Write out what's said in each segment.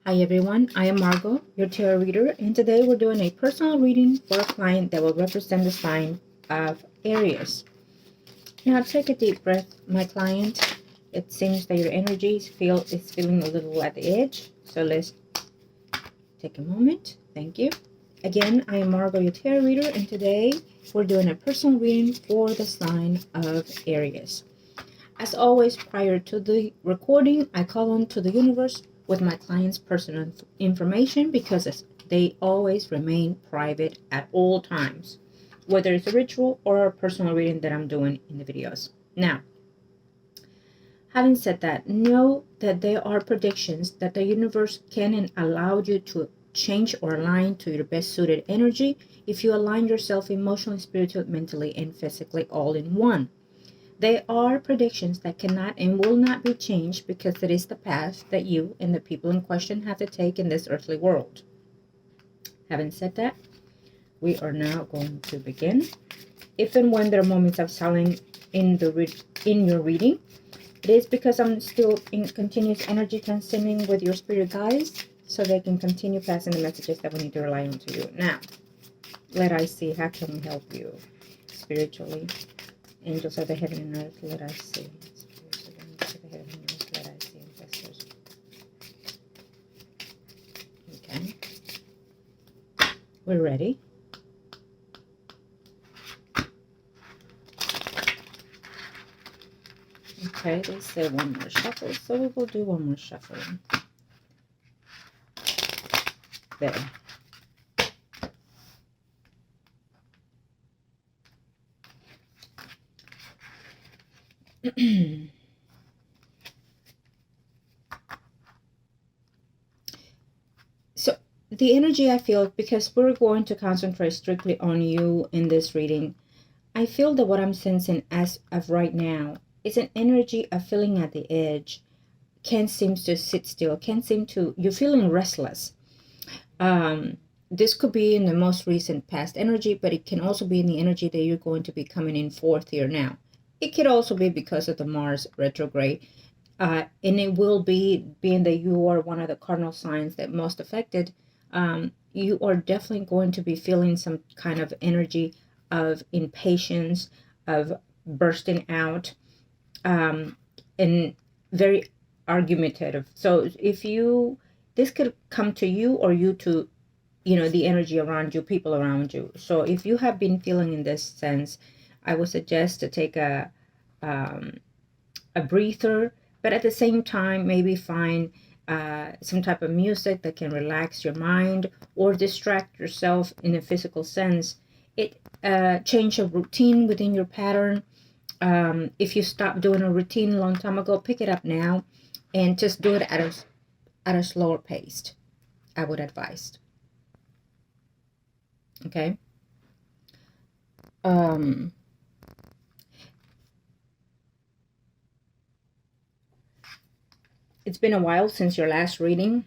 Hi everyone, I am Margot, your tarot reader, and today we're doing a personal reading for a client that will represent the sign of Aries. Now take a deep breath, my client. It seems that your energy is feeling a little at the edge, so let's take a moment. Thank you. Again, I am Margot, your tarot reader, and today we're doing a personal reading for the sign of Aries. As always, prior to the recording, I call on to the universe with my client's personal information because they always remain private at all times, whether it's a ritual or a personal reading that I'm doing in the videos. Now, having said that, know that there are predictions that the universe can allow you to change or align to your best suited energy if you align yourself emotionally, spiritually, mentally, and physically all in one. They are predictions that cannot and will not be changed because it is the path that you and the people in question have to take in this earthly world. Having said that, we are now going to begin. If and when there are moments of silence in your reading, it is because I'm still in continuous energy transcending with your spirit guides so they can continue passing the messages that we need to rely on to you. Now, let us see how can we help you spiritually. Angels of the heaven and earth, let us see. Spirits of the angels of the heaven and earth, let us see. Ancestors. Okay. We're ready. Okay, they say one more shuffle, so we will do one more shuffle. There. So the energy I feel, because we're going to concentrate strictly on you in this reading, I feel that what I'm sensing as of right now is an energy of feeling at the edge. Can't seem to sit still. Can't seem to. You're feeling restless. This could be in the most recent past energy, but it can also be in the energy that you're going to be coming in fourth here now. It could also be because of the Mars retrograde. And it will be, being that you are one of the cardinal signs that most affected, you are definitely going to be feeling some kind of energy of impatience, of bursting out, and very argumentative. So if you, this could come to you or you to, the energy around you, people around you. So if you have been feeling in this sense, I would suggest to take a breather, but at the same time, maybe find some type of music that can relax your mind or distract yourself in a physical sense. It change a routine within your pattern. If you stopped doing a routine a long time ago, pick it up now and just do it at a slower pace, I would advise. Okay. It's been a while since your last reading,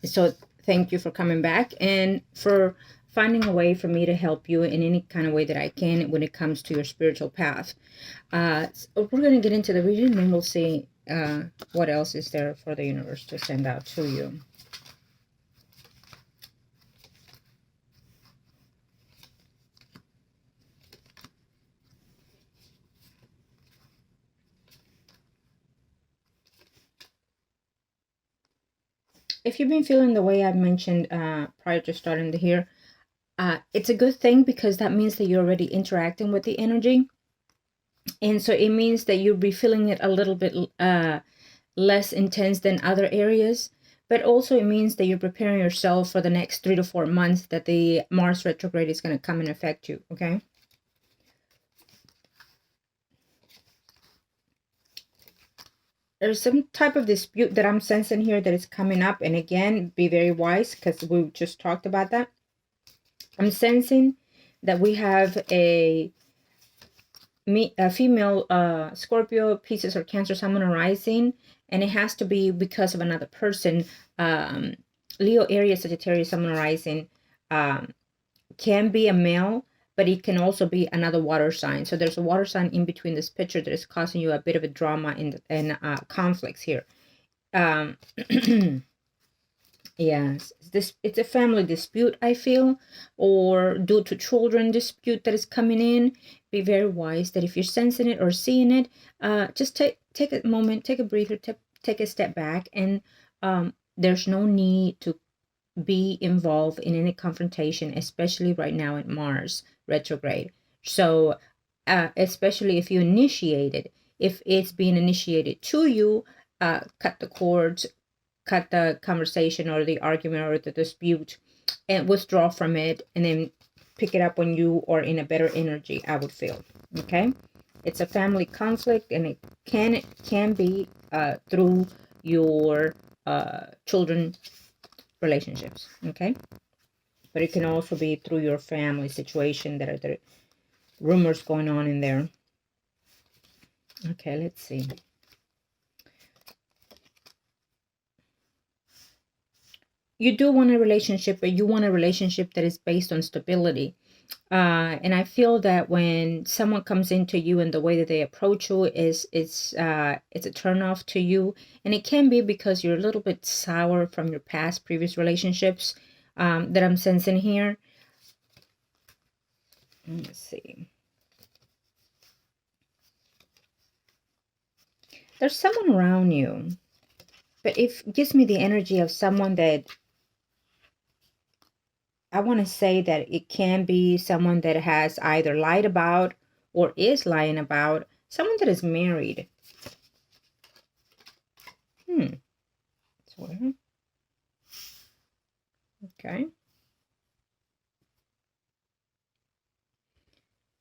so thank you for coming back and for finding a way for me to help you in any kind of way that I can when it comes to your spiritual path. So we're going to get into the reading, and then we'll see what else is there for the universe to send out to you. If you've been feeling the way I've mentioned prior to starting to hear, it's a good thing because that means that you're already interacting with the energy. And so it means that you'll be feeling it a little bit less intense than other areas. But also it means that you're preparing yourself for the next 3 to 4 months that the Mars retrograde is going to come and affect you, okay? There's some type of dispute that I'm sensing here that is coming up. And again, be very wise because we just talked about that. I'm sensing that we have a female Scorpio, Pisces, or Cancer, Sun, or Rising, and it has to be because of another person. Leo, Aries, Sagittarius, Sun, or Rising can be a male, but it can also be another water sign. So there's a water sign in between this picture that is causing you a bit of a drama and conflicts here. Yes, it's a family dispute, I feel, or due to children dispute that is coming in. Be very wise that if you're sensing it or seeing it, just take a moment, take a breather, take a step back, and there's no need to be involved in any confrontation, especially right now at Mars retrograde. So, especially if you initiate it, if it's being initiated to you, cut the cords, cut the conversation or the argument or the dispute, and withdraw from it, and then pick it up when you are in a better energy, I would feel. Okay, it's a family conflict, and it can be through your children relationships. Okay, but it can also be through your family situation that are the rumors going on in there. Okay, let's see. You do want a relationship, but you want a relationship that is based on stability. And I feel that when someone comes into you and the way that they approach you it's a turn off to you, and it can be because you're a little bit sour from your past previous relationships that I'm sensing here. Let's see. There's someone around you, but it gives me the energy of someone that I want to say that it can be someone that has either lied about or is lying about, someone that is married. Okay.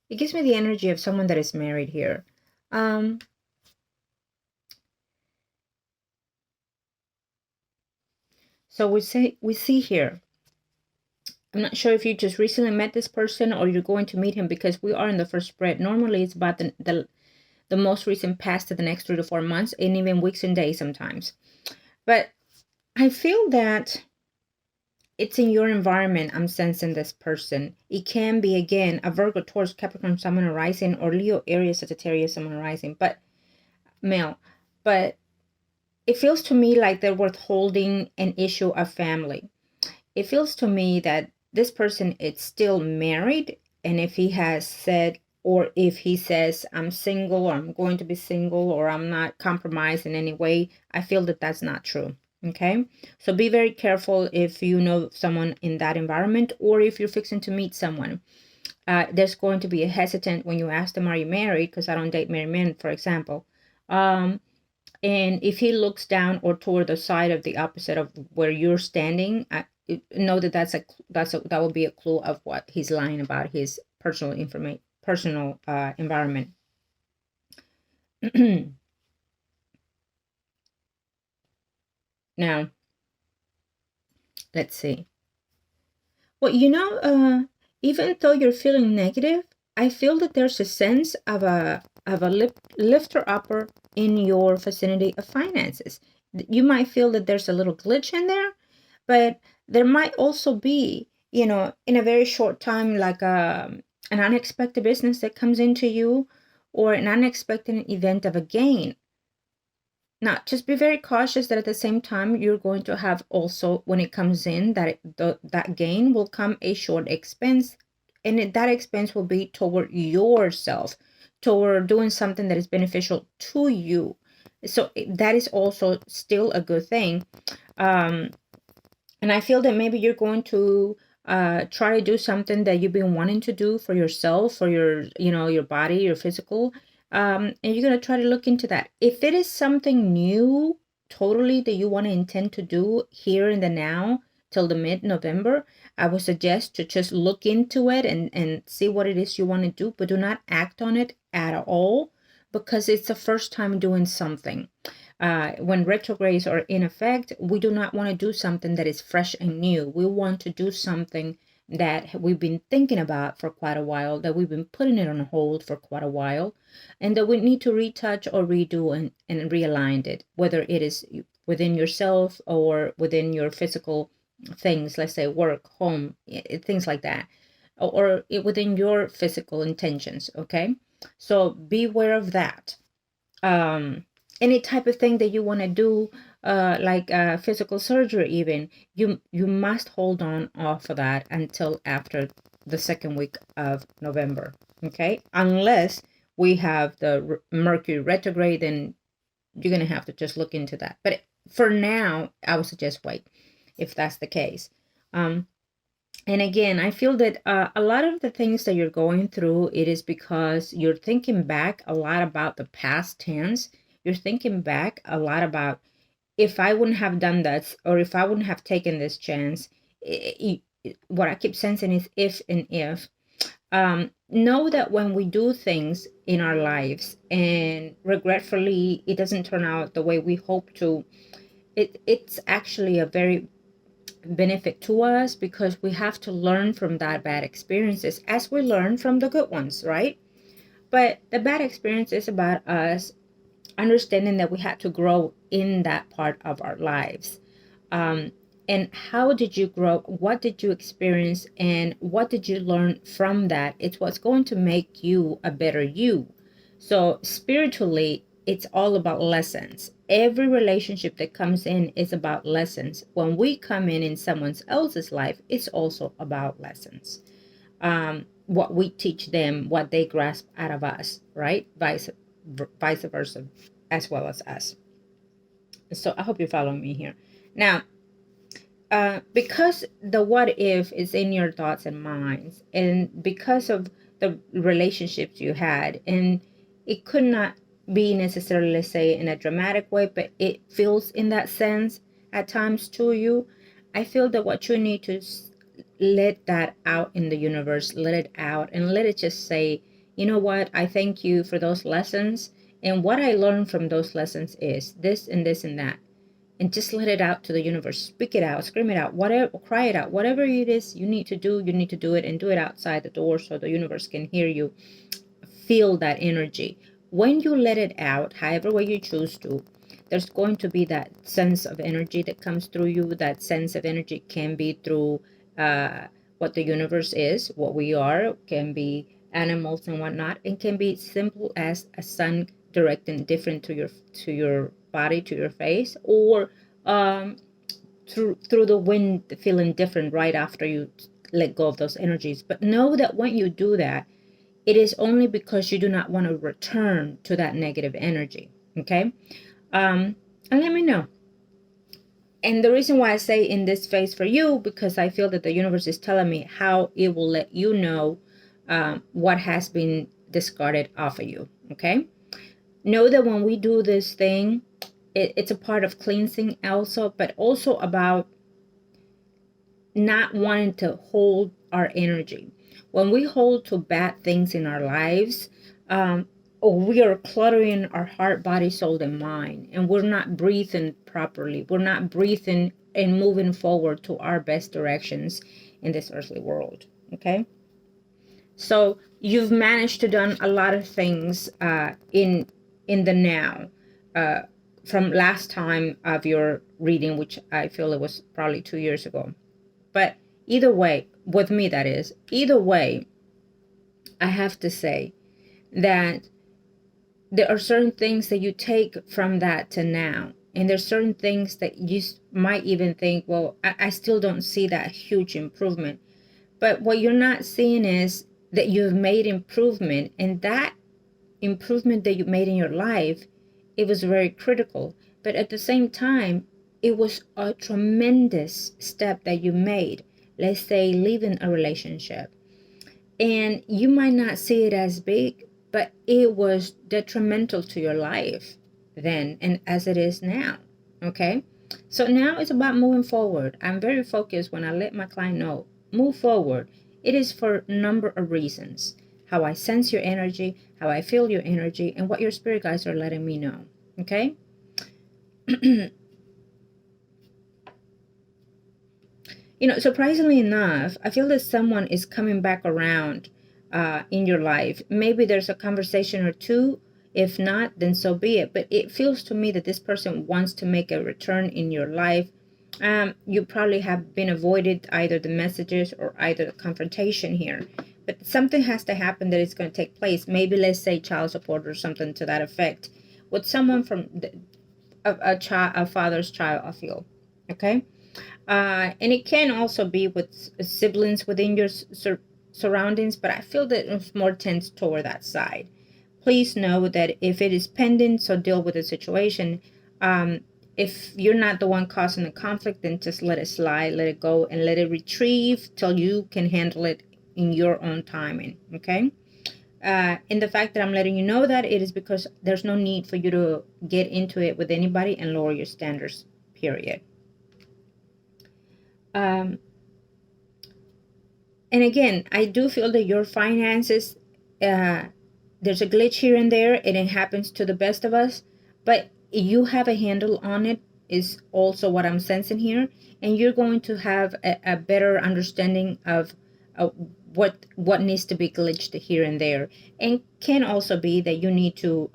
It gives me the energy of someone that is married here. So we see here, I'm not sure if you just recently met this person or you're going to meet him, because we are in the first spread. Normally it's about the most recent past to the next 3 to 4 months, and even weeks and days sometimes. But I feel that it's in your environment. I'm sensing this person. It can be, again, a Virgo, Taurus, Capricorn, Sun, rising, or Leo, Aries, Sagittarius, Sun, rising, but male. But it feels to me like they're withholding an issue of family. It feels to me that this person is still married, and if he has said, or if he says, I'm single, or I'm going to be single, or I'm not compromised in any way, I feel that that's not true. Okay, so be very careful if you know someone in that environment, or if you're fixing to meet someone. There's going to be a hesitant when you ask them, are you married? Because I don't date married men, for example. And if he looks down or toward the side of the opposite of where you're standing, know that that will be a clue of what he's lying about, his personal information, personal environment. Now, let's see. Well, even though you're feeling negative, I feel that there's a sense of a lifter upper in your vicinity of finances. You might feel that there's a little glitch in there, but there might also be, in a very short time, like an unexpected business that comes into you, or an unexpected event of a gain. Now, just be very cautious that at the same time you're going to have also, when it comes in, that gain will come a short expense, and that expense will be toward yourself, toward doing something that is beneficial to you. So that is also still a good thing. And I feel that maybe you're going to try to do something that you've been wanting to do for yourself, for your body, your physical. And you're going to try to look into that. If it is something new, totally, that you want to intend to do here in the now till the mid-November, I would suggest to just look into it and see what it is you want to do, but do not act on it at all, because it's the first time doing something. When retrogrades are in effect, we do not want to do something that is fresh and new. We want to do something that we've been thinking about for quite a while, that we've been putting it on hold for quite a while, and that we need to retouch or redo and realign it, whether it is within yourself or within your physical things, let's say work, home, things like that, or within your physical intentions. Okay, so beware of that. Any type of thing that you want to do, like physical surgery even, you must hold on off of that until after the second week of November. Okay, unless we have the Mercury retrograde, then you're gonna have to just look into that. But for now, I would suggest wait, if that's the case. And again, I feel that a lot of the things that you're going through, it is because you're thinking back a lot about the past tense. You're thinking back a lot about, if I wouldn't have done that, or if I wouldn't have taken this chance. What I keep sensing is if and if. Know that when we do things in our lives and regretfully it doesn't turn out the way we hope to, it's actually a very benefit to us, because we have to learn from that bad experiences as we learn from the good ones, right? But the bad experience is about us understanding that we had to grow in that part of our lives. um, and how did you grow? What did you experience? And what did you learn from that? It's what's going to make you a better you. So spiritually, it's all about lessons. Every relationship that comes in is about lessons. When we come in someone else's life, it's also about lessons. What we teach them, what they grasp out of us, right? Vice versa, as well as us. So I hope you're following me here. Now, because the what if is in your thoughts and minds, and because of the relationships you had, and it could not be necessarily, let's say, in a dramatic way, but it feels in that sense at times to you. I feel that what you need to let that out in the universe, let it out, and let it just say, you know what, I thank you for those lessons, and what I learned from those lessons is this and this and that. And just let it out to the universe. Speak it out, scream it out, whatever, cry it out, whatever it is you need to do, you need to do it, and do it outside the door so the universe can hear you. Feel that energy. When you let it out, however way you choose to, there's going to be that sense of energy that comes through you. That sense of energy can be through what the universe is, what we are, can be animals and whatnot, and can be simple as a sun directing different to your body, to your face, or um, through the wind feeling different right after you let go of those energies. But know that when you do that, it is only because you do not want to return to that negative energy. Okay. And let me know. And the reason why I say in this phase for you, because I feel that the universe is telling me how it will let you know what has been discarded off of you. Okay. Know that when we do this thing, it's a part of cleansing also, but also about not wanting to hold our energy. When we hold to bad things in our lives, or we are cluttering our heart, body, soul, and mind, and we're not breathing properly. We're not breathing and moving forward to our best directions in this earthly world. Okay. So you've managed to done a lot of things in the now, uh, from last time of your reading, which I feel it was probably 2 years ago. But either way, with me, that is, either way, I have to say that there are certain things that you take from that to now. And there's certain things that you might even think, well, I still don't see that huge improvement. But what you're not seeing is that you've made improvement. And that improvement that you made in your life, it was very critical. But at the same time, it was a tremendous step that you made. Let's say leaving a relationship. And you might not see it as big, but it was detrimental to your life then and as it is now. Okay. So now it's about moving forward. I'm very focused when I let my client know, move forward. It is for a number of reasons. How I sense your energy, how I feel your energy, and what your spirit guides are letting me know. Okay. Surprisingly enough, I feel that someone is coming back around in your life. Maybe there's a conversation or two. If not, then so be it. But it feels to me that this person wants to make a return in your life. You probably have been avoided either the messages or either the confrontation here. But something has to happen that is going to take place. Maybe let's say child support or something to that effect. With someone from a child, a father's child, I feel. Okay. And it can also be with siblings within your surroundings, but I feel that it's more tense toward that side. Please know that if it is pending, so deal with the situation. If you're not the one causing the conflict, then just let it slide, let it go, and let it retrieve till you can handle it in your own timing. Okay. And the fact that I'm letting you know that, it is because there's no need for you to get into it with anybody and lower your standards, period. Um, and again, I do feel that your finances, uh, there's a glitch here and there, and it happens to the best of us, but you have a handle on it, is also what I'm sensing here. And you're going to have a better understanding of what needs to be glitched here and there. And can also be that you need to,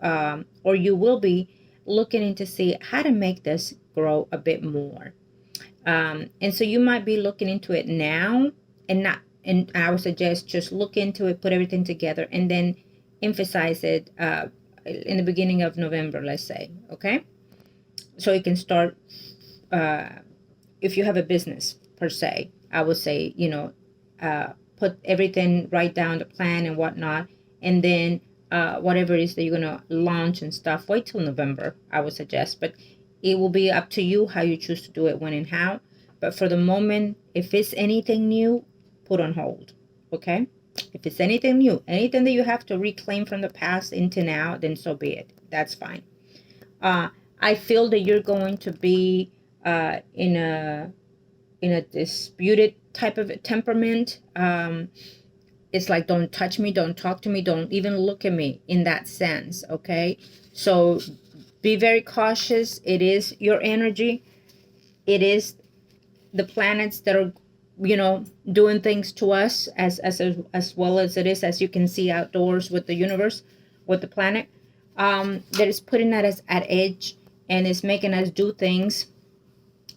or you will be looking into see how to make this grow a bit more. And so you might be looking into it now, and not, and I would suggest just look into it, put everything together, and then emphasize it in the beginning of November, let's say. Okay. So you can start, if you have a business per se, I would say, put everything, write down the plan and whatnot, and then whatever it is that you're going to launch and stuff, wait till November, I would suggest. But it will be up to you how you choose to do it, when and how. But for the moment, if it's anything new, put on hold. Okay. If it's anything new, anything that you have to reclaim from the past into now, then so be it. That's fine. I feel that you're going to be in a disputed type of temperament. It's like, don't touch me, don't talk to me, don't even look at me, in that sense. Okay. So be very cautious. It is your energy. It is the planets that are, doing things to us, as well as it is, as you can see outdoors with the universe, with the planet, that is putting us at edge, and is making us do things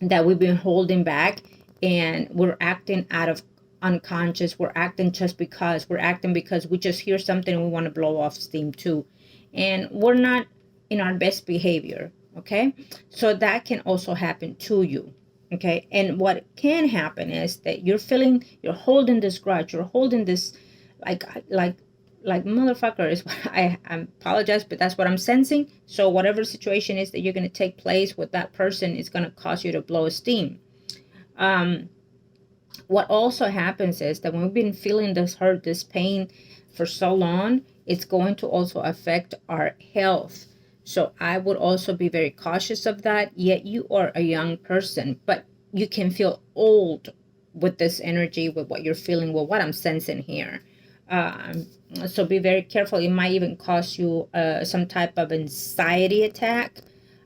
that we've been holding back, and we're acting out of unconscious. We're acting just because we just hear something and we want to blow off steam too, and we're not in our best behavior. Okay. So that can also happen to you. Okay. And what can happen is that you're holding this grudge, you're holding this, like motherfucker is what I apologize, but that's what I'm sensing. So whatever situation is that you're going to take place with that person is going to cause you to blow a steam. What also happens is that when we've been feeling this hurt, this pain for so long, it's going to also affect our health. So I would also be very cautious of that. Yet you are a young person, but you can feel old with this energy, with what you're feeling, with what I'm sensing here. So be very careful. It might even cause you some type of anxiety attack,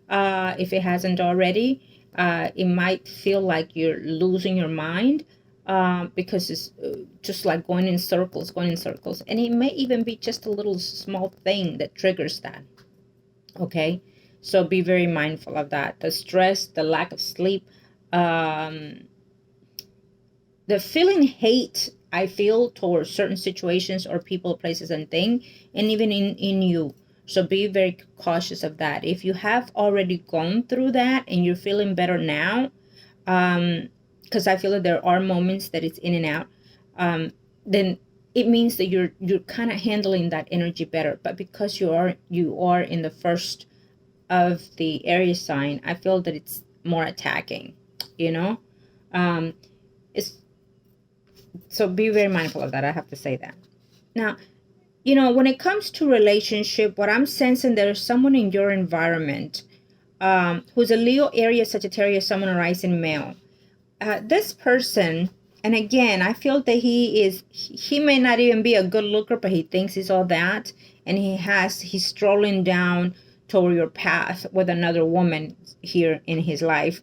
if it hasn't already. It might feel like you're losing your mind, because it's just like going in circles. And it may even be just a little small thing that triggers that. Okay. So be very mindful of that. The stress, the lack of sleep, the feeling hate I feel towards certain situations or people, places, and things, and even in you. So be very cautious of that. If you have already gone through that and you're feeling better now, because I feel that there are moments that it's in and out, then it means that you're kind of handling that energy better. But because you are in the first of the Aries sign, I feel that it's more attacking. It's So be very mindful of that. I have to say that. Now, when it comes to relationship, what I'm sensing, there's someone in your environment, who's a Leo, Aries, Sagittarius, Sun, and rising male. This person, and again, I feel that he may not even be a good looker, but he thinks he's all that, and he's strolling down toward your path with another woman here in his life,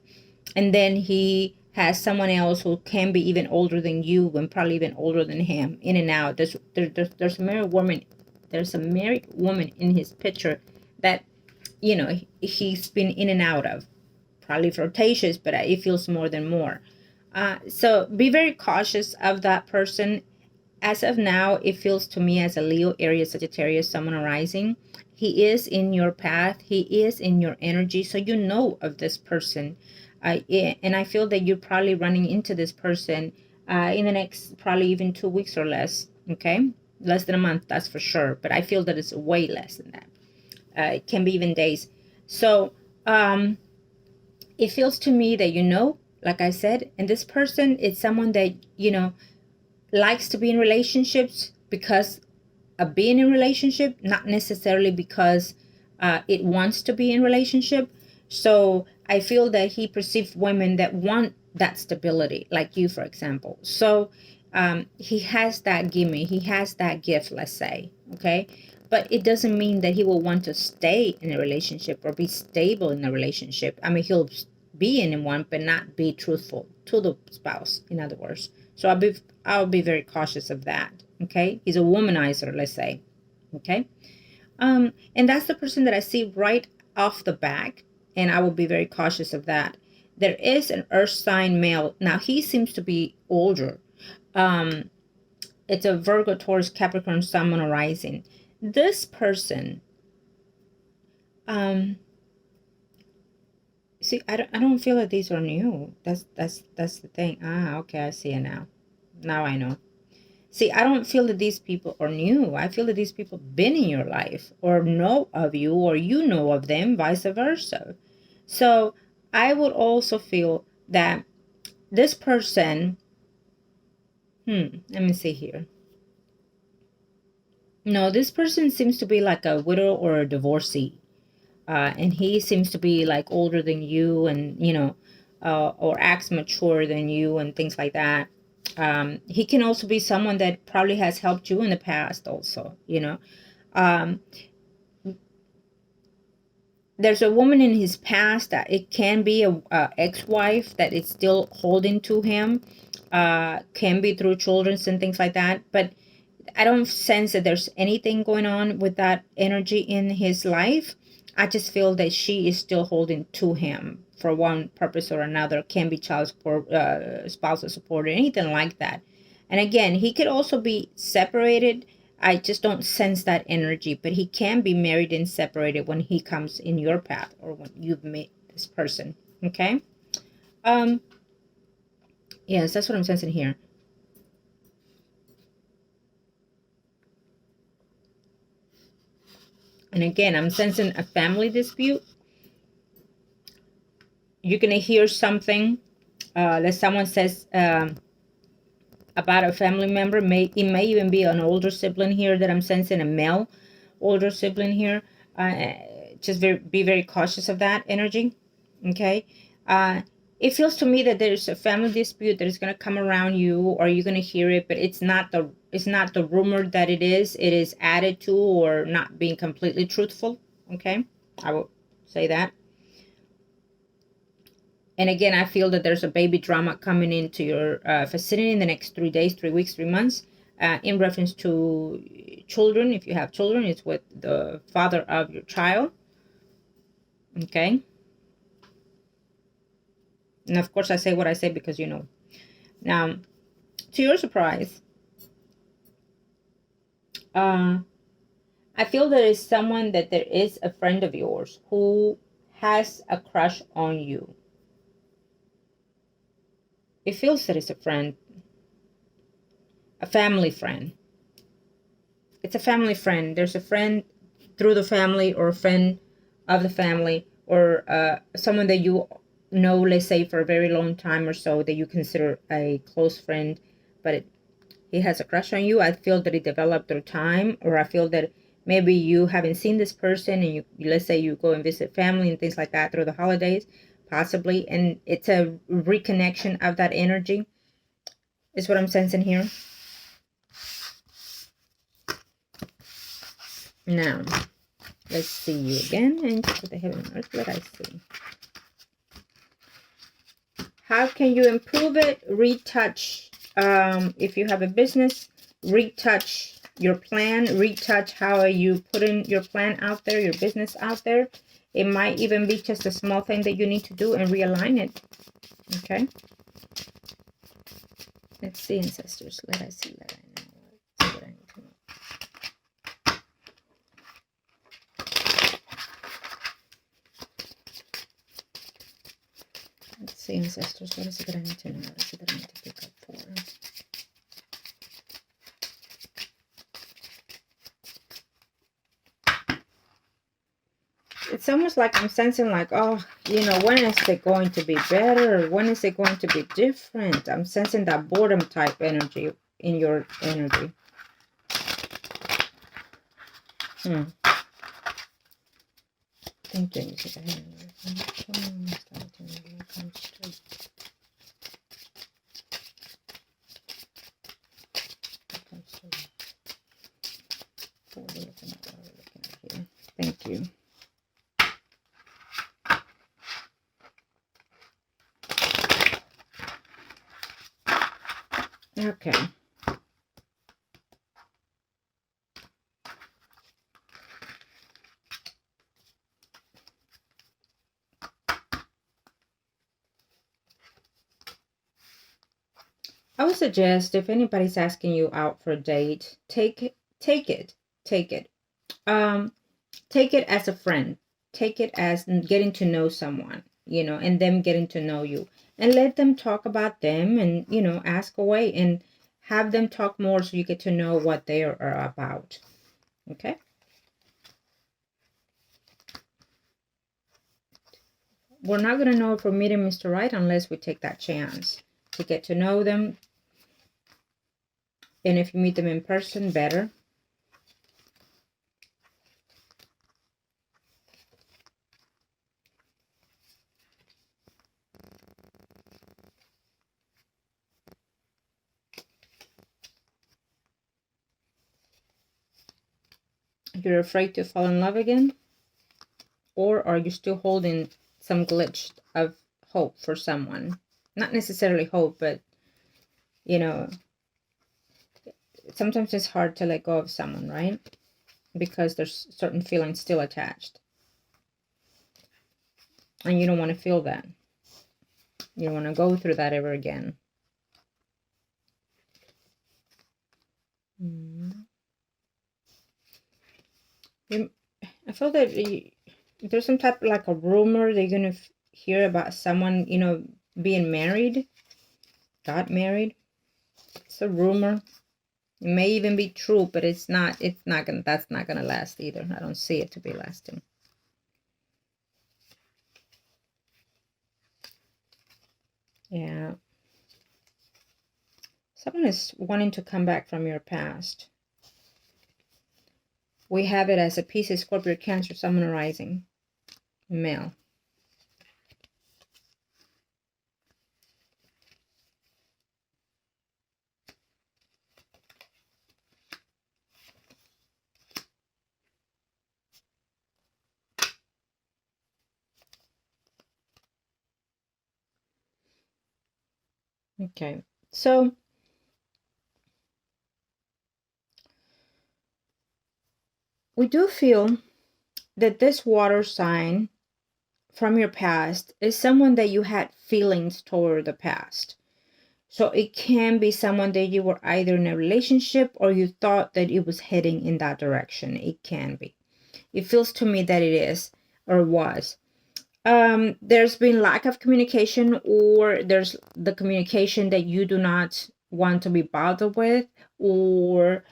and then he has someone else who can be even older than you, and probably even older than him, in and out. There's a married woman. There's a married woman in his picture that he's been in and out of, probably flirtatious, but it feels more than more. So be very cautious of that person. As of now, it feels to me as a Leo, Aries, Sagittarius, Sun, and rising. He is in your path. He is in your energy. So you know of this person. And I feel that you're probably running into this person in the next probably even 2 weeks or less. Okay. Less than a month, that's for sure. But I feel that it's way less than that. It can be even days. So it feels to me that, like I said, and this person is someone that, likes to be in relationships because of being in relationship, not necessarily because it wants to be in relationship. So I feel that he perceives women that want that stability, like you, for example. So he has that gimme, he has that gift, let's say, okay? But it doesn't mean that he will want to stay in a relationship or be stable in a relationship. I mean, he'll be in one, but not be truthful to the spouse, in other words. So I'll be very cautious of that. Okay, he's a womanizer, let's say. Okay, and that's the person that I see right off the back, and I will be very cautious of that. There is an earth sign male. Now he seems to be older. It's a Virgo, Taurus, Capricorn, Sun, Moon, Rising. This person, see, I don't feel that these are new. That's the thing. Okay, I see it now. Now I know. See, I don't feel that these people are new. I feel that these people have been in your life or know of you or you know of them, vice versa. So I would also feel that this person, let me see here. No, this person seems to be like a widow or a divorcee. And he seems to be like older than you and, or acts mature than you and things like that. He can also be someone that probably has helped you in the past also, Um, there's a woman in his past that it can be a ex-wife that is still holding to him, can be through children and things like that. But I don't sense that there's anything going on with that energy in his life. I just feel that she is still holding to him for one purpose or another. Can be child support, spousal support, or anything like that. And again, he could also be separated. I just don't sense that energy, but he can be married and separated when he comes in your path or when you've met this person. Okay. Yes, that's what I'm sensing here. And again, I'm sensing a family dispute. You're going to hear something that someone says about a family member. It may even be an older sibling here that I'm sensing, a male older sibling here. Just be very cautious of that energy. Okay. It feels to me that there's a family dispute that is going to come around you, or you're going to hear it, but it's not the rumor that it is. It is added to or not being completely truthful. Okay, I will say that. And again, I feel that there's a baby drama coming into your vicinity in the next 3 days, 3 weeks, 3 months, in reference to children. If you have children, it's with the father of your child. Okay. And of course, I say what I say because you know. Now, to your surprise, I feel there is someone that there is a friend of yours who has a crush on you. It feels that it's a friend, a family friend. It's a family friend. There's a friend through the family or a friend of the family or someone that you know, let's say, for a very long time or so that you consider a close friend, but he has a crush on you. I feel that it developed through time, or I feel that maybe you haven't seen this person and you let's say you go and visit family and things like that through the holidays, possibly, and it's a reconnection of that energy is what I'm sensing here. Now, let's see you again. And what the heaven and earth, let I see. How can you improve it? Retouch. If you have a business, retouch your plan. Retouch how you putting your plan out there, your business out there. It might even be just a small thing that you need to do and realign it. Okay. Let's see, ancestors. Let us see. Let I know. See what I need to know. Let's see, ancestors, what is it that I need to know? What is it that I need to pick up for? It's almost like I'm sensing like, oh, you know, when is it going to be better? When is it going to be different? I'm sensing that boredom type energy in your energy. Thank you. Thank you. Okay. I would suggest if anybody's asking you out for a date, take it. Take it. Take it as a friend. Take it as getting to know someone, you know, and them getting to know you. And let them talk about them and, you know, ask away and have them talk more so you get to know what they are about. Okay? We're not going to know if we're meeting Mr. Right unless we take that chance to get to know them. And if you meet them in person, better. You're afraid to fall in love again? Or are you still holding some glitch of hope for someone? Not necessarily hope, but, you know, sometimes it's hard to let go of someone, right? Because there's certain feelings still attached. And you don't want to feel that. You don't want to go through that ever again. I feel that there's some type of like a rumor they're going to hear about someone, you know, being married. Got married. It's a rumor. It may even be true, but that's not gonna last either. I don't see it to be lasting. Yeah. Someone is wanting to come back from your past. We have it as a Pisces, Scorpio, Cancer, Sun, Moon, Rising. Male. Okay. So we do feel that this water sign from your past is someone that you had feelings toward the past. So it can be someone that you were either in a relationship or you thought that it was heading in that direction. It can be. It feels to me that it is or was. There's been lack of communication, or there's the communication that you do not want to be bothered with, or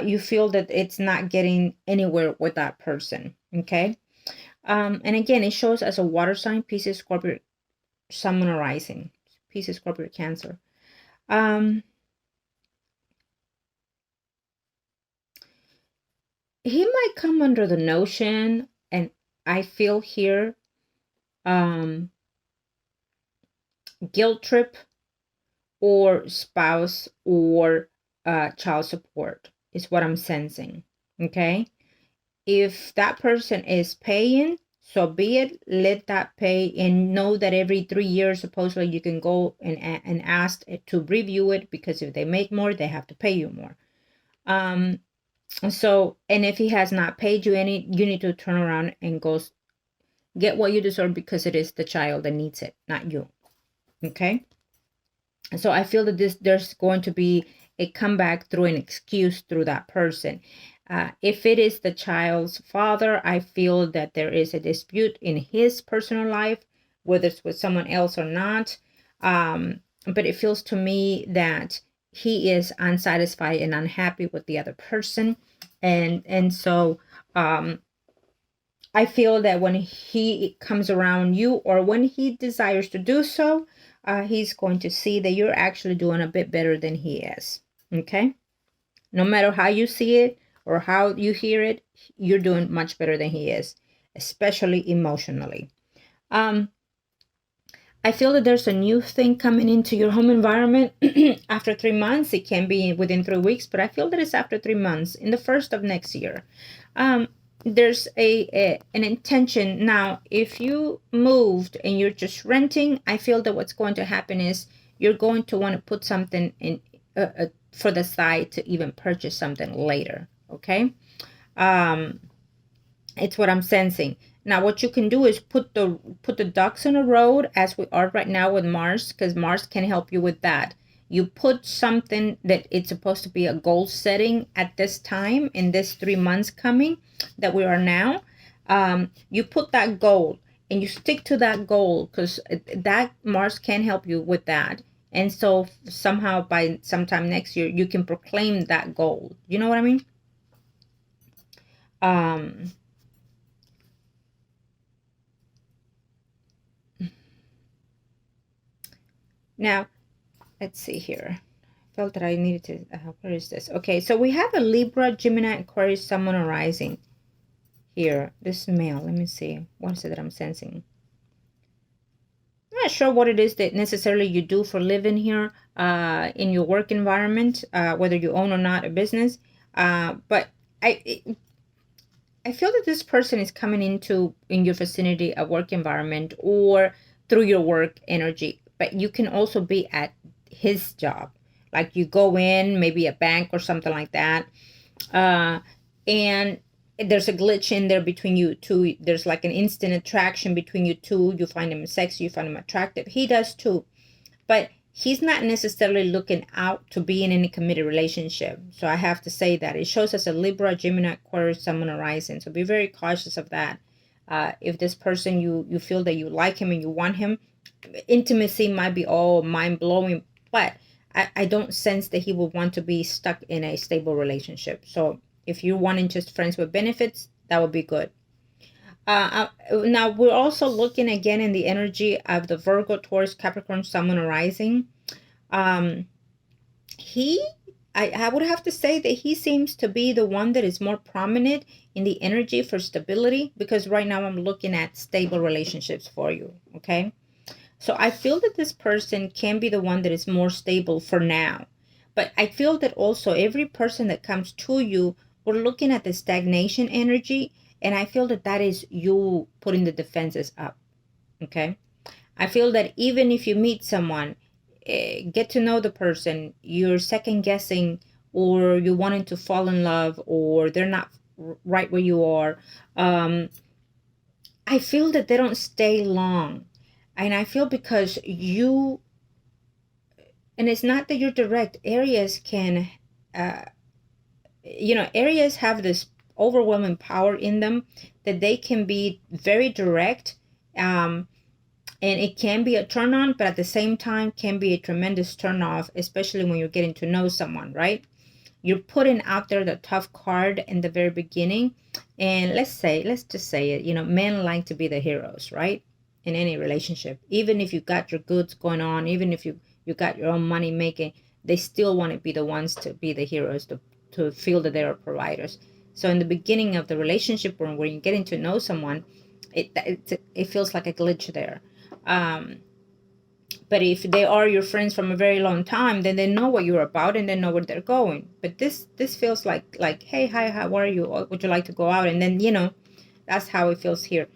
you feel that it's not getting anywhere with that person. Okay. And again, it shows as a water sign, Pisces, Scorpio, Sun, Moon, Rising, Pisces, Scorpio, Cancer. He might come under the notion, and I feel here, guilt trip or spouse or child support is what I'm sensing. Okay. If that person is paying, so be it. Let that pay, and know that every 3 years supposedly you can go and ask to review it, because if they make more, they have to pay you more. So, and if he has not paid you any, you need to turn around and go get what you deserve, because it is the child that needs it, not you. Okay. So I feel that there's going to be a comeback through an excuse through that person. If it is the child's father, I feel that there is a dispute in his personal life whether it's with someone else or not. But it feels to me that he is unsatisfied and unhappy with the other person. And so I feel that when he comes around you, or when he desires to do so, he's going to see that you're actually doing a bit better than he is. Okay? No matter how you see it or how you hear it, you're doing much better than he is, especially emotionally. I feel that there's a new thing coming into your home environment after 3 months. It can be within 3 weeks, but I feel that it's after 3 months, in the first of next year. There's an intention. Now, if you moved and you're just renting, I feel that what's going to happen is you're going to want to put something in for the side to even purchase something later. Okay. It's what I'm sensing. Now, what you can do is put the ducks in a row, as we are right now with Mars, because Mars can help you with that. You put something that it's supposed to be a goal setting at this time, in this 3 months coming that we are now. You put that goal and you stick to that goal, because that Mars can help you with that. And so somehow by sometime next year, you can proclaim that goal. You know what I mean? Um, Now, let's see here. I felt that I needed to, where is this? Okay, so we have a Libra, Gemini, Aquarius, Sun, Moon, Rising here. This male, let me see. What is it that I'm sensing? I'm not sure what it is that necessarily you do for living here in your work environment, whether you own or not a business. But I feel that this person is coming in your vicinity, a work environment, or through your work energy. But you can also be at his job, like you go in, maybe a bank or something like that, and there's a glitch in there between you two. There's like an instant attraction between you two. You find him sexy, you find him attractive. He does too, but he's not necessarily looking out to be in any committed relationship. So I have to say that it shows us a Libra, Gemini, Aquarius, Sun, Moon, Rising. So be very cautious of that. If this person, you feel that you like him and you want him, intimacy might be all mind blowing, but I don't sense that he would want to be stuck in a stable relationship. So if you're wanting just friends with benefits, that would be good. Now we're also looking again in the energy of the Virgo, Taurus, Capricorn, Sun, Moon, Rising. Um, he, I would have to say that he seems to be the one that is more prominent in the energy for stability, because right now I'm looking at stable relationships for you. Okay. So I feel that this person can be the one that is more stable for now. But I feel that also every person that comes to you, we're looking at the stagnation energy. And I feel that that is you putting the defenses up. Okay. I feel that even if you meet someone, get to know the person, you're second guessing, or you're wanting to fall in love, or they're not right where you are. I feel that they don't stay long. And I feel because you, and it's not that you're direct. Aries can, uh, Aries have this overwhelming power in them that they can be very direct. And it can be a turn on, but at the same time can be a tremendous turn off, especially when you're getting to know someone, right? You're putting out there the tough card in the very beginning. And let's just say it, men like to be the heroes, right? In any relationship, even if you got your goods going on, even if you got your own money making, they still want to be the ones to be the heroes, to feel that they're providers. So in the beginning of the relationship, when you're getting to know someone, it feels like a glitch there. um but if they are your friends from a very long time, then they know what you're about and they know where they're going. But this feels like, hey, hi, how are you? Or would you like to go out? And then that's how it feels here.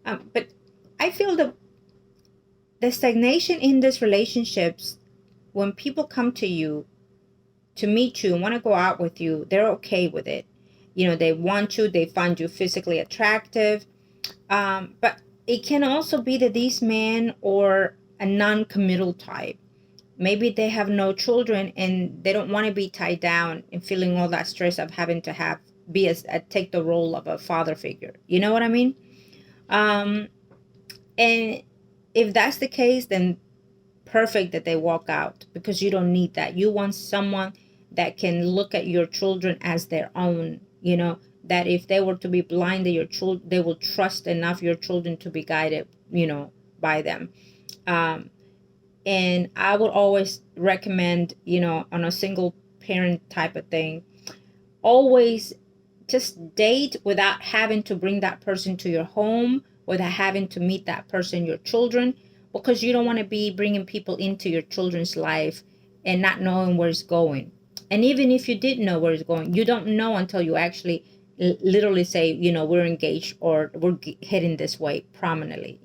But I feel the stagnation in these relationships, when people come to you to meet you and want to go out with you, they're okay with it. They want you, they find you physically attractive. But it can also be that these men are a non-committal type. Maybe they have no children and they don't want to be tied down and feeling all that stress of having to take the role of a father figure. You know what I mean? Um, and if that's the case, then perfect that they walk out, because you don't need that. You want someone that can look at your children as their own, that if they were to be blinded, your children, they will trust enough your children to be guided, by them. um, and I would always recommend, on a single parent type of thing, always just date without having to bring that person to your home, without having to meet that person, your children, because you don't want to be bringing people into your children's life and not knowing where it's going. And even if you did know where it's going, you don't know until you actually literally say, we're engaged, or we're heading this way prominently.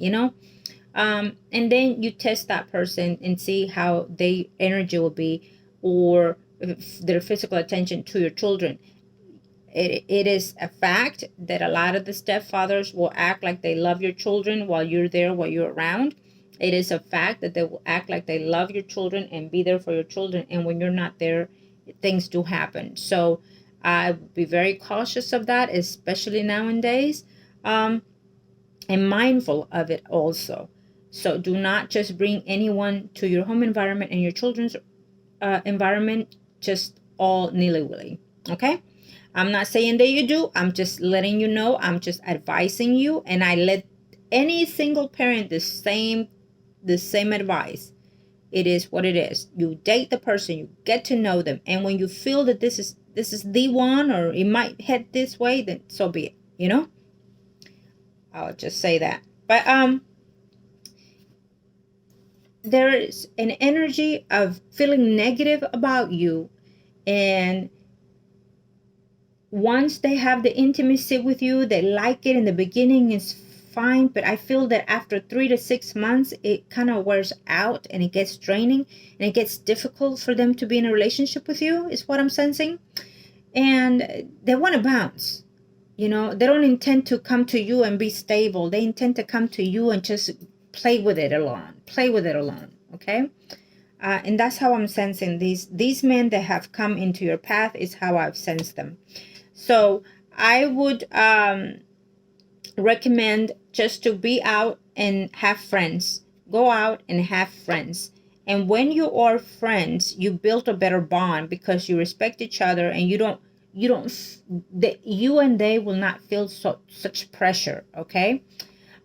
And then you test that person and see how their energy will be, or their physical attention to your children. It is a fact that a lot of the stepfathers will act like they love your children while you're there, while you're around. It is a fact that they will act like they love your children and be there for your children. And when you're not there, things do happen. So I would be very cautious of that, especially nowadays, and mindful of it also. So do not just bring anyone to your home environment and your children's environment just all nilly-willy. Okay? I'm not saying that you do. I'm just letting you know. I'm just advising you, and I let any single parent the same advice. It is what it is. You date the person, you get to know them, and when you feel that this is the one, or it might head this way, then so be it. I'll just say that. But there is an energy of feeling negative about you, and once they have the intimacy with you, they like it in the beginning, it's fine. But I feel that after 3 to 6 months, it kind of wears out and it gets draining, and it gets difficult for them to be in a relationship with you, is what I'm sensing. And they want to bounce. They don't intend to come to you and be stable. They intend to come to you and just play with it alone. Okay. And that's how I'm sensing these men that have come into your path, is how I've sensed them. So I would recommend just to be out and have friends. Go out and have friends. And when you are friends, you build a better bond, because you respect each other, and you and they will not feel such pressure. Okay.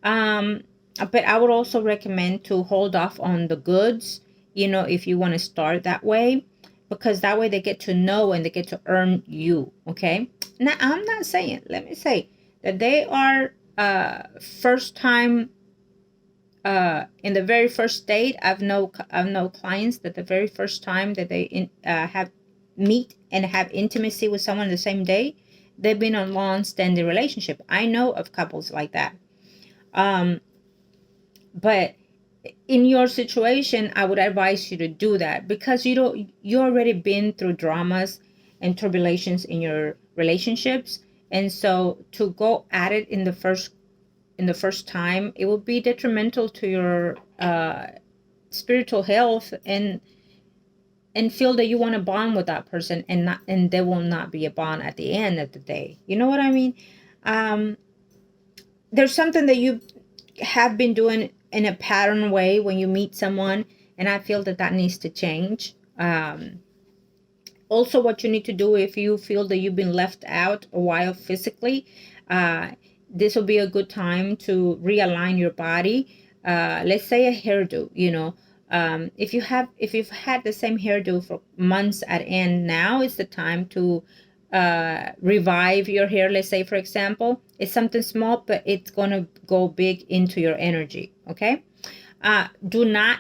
But I would also recommend to hold off on the goods, if you want to start that way, because that way they get to know and they get to earn you. Okay. Now, I'm not saying, let me say that they are first time in the very first date. I've no clients that the very first time that they have meet and have intimacy with someone the same day, they've been on long-standing relationship. I know of couples like that. But in your situation, I would advise you to do that, because you already been through dramas and tribulations in your relationships. And so to go at it in the first time, it will be detrimental to your spiritual health, and feel that you want to bond with that person, and there will not be a bond at the end of the day. You know what I mean? There's something that you have been doing in a pattern way when you meet someone, and I feel that needs to change. Also, what you need to do, if you feel that you've been left out a while physically, this will be a good time to realign your body. Let's say a hairdo. If you've had the same hairdo for months at end, now is the time to revive your hair. Let's say, for example, it's something small, but it's gonna go big into your energy. Okay. Do not